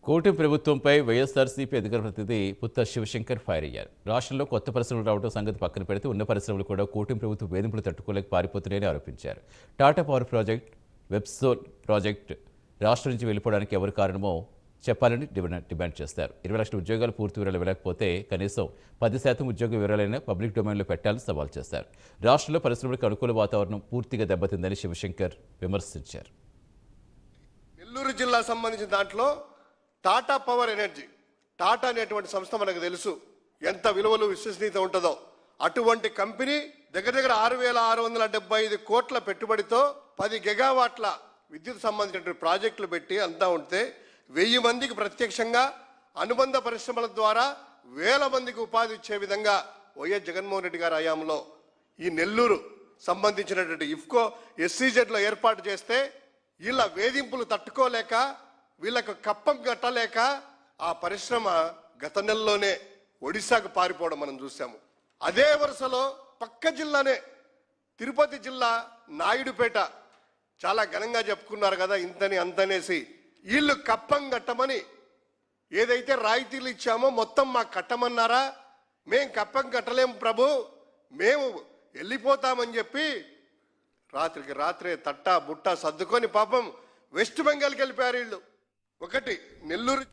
కూటమి ప్రభుత్వంపై వైఎస్ఆర్సీపీ అధికార ప్రతినిధి పుత్త శివశంకర్ ఫైర్ అయ్యారు. రాష్ట్రంలో కొత్త పరిశ్రమలు రావడం సంగతి పక్కన పెడితే ఉన్న పరిశ్రమలు కూడా కూటమి ప్రభుత్వం వేధింపులు తట్టుకోలేక పారిపోతున్నాయని ఆరోపించారు. టాటా పవర్ ప్రాజెక్ట్, వెబ్సోల్ ప్రాజెక్ట్ రాష్ట్రం నుంచి వెళ్ళిపోవడానికి ఎవరు కారణమో చెప్పాలని డిమాండ్ చేస్తారు. 20 లక్షల ఉద్యోగాలు పూర్తి వివరాలు ఇవ్వలేకపోతే కనీసం 10% ఉద్యోగ వివరాలైనా పబ్లిక్ డొమైన్లో పెట్టాలని సవాల్ చేశారు. రాష్ట్రంలో పరిశ్రమలకు అనుకూల వాతావరణం పూర్తిగా దెబ్బతిందని శివశంకర్ విమర్శించారు. నెల్లూరు జిల్లా సంబంధించిన దాంట్లో టాటా పవర్ ఎనర్జీ, టాటా అనేటువంటి సంస్థ మనకు తెలుసు ఎంత విలువలు విశ్వసనీయత ఉంటుందో. అటువంటి కంపెనీ దగ్గర 6,675 కోట్ల పెట్టుబడితో 10 గిగావాట్ల విద్యుత్ సంబంధించిన ప్రాజెక్టులు పెట్టి అంతా ఉంటే 1000 మందికి ప్రత్యక్షంగా, అనుబంధ పరిశ్రమల ద్వారా 1000 మందికి ఉపాధి ఇచ్చే విధంగా వైఎస్ జగన్మోహన్ రెడ్డి గారి హయాంలో ఈ నెల్లూరు సంబంధించినటువంటి ఇఫ్కో ఎస్సీజెడ్లో ఏర్పాటు చేస్తే వీళ్ళ వేధింపులు తట్టుకోలేక, వీళ్ళకు కప్పం కట్టలేక ఆ పరిశ్రమ గత నెలలోనే ఒడిశాకు పారిపోవడం మనం చూసాము. అదే వరుసలో పక్క జిల్లానే తిరుపతి జిల్లా నాయుడుపేట చాలా ఘనంగా చెప్పుకున్నారు కదా, ఇంతని అంతనేసి. వీళ్ళు కప్పం కట్టమని ఏదైతే రాయితీలు ఇచ్చామో మొత్తం మాకు కట్టమన్నారా, మేం కప్పం కట్టలేము ప్రభు, మేము వెళ్ళిపోతామని చెప్పి రాత్రికి రాత్రే తట్టా బుట్టా సర్దుకొని పాపం వెస్ట్ బెంగాల్కి వెళ్ళిపోయారు వీళ్ళు. ఒకటి నెల్లూరు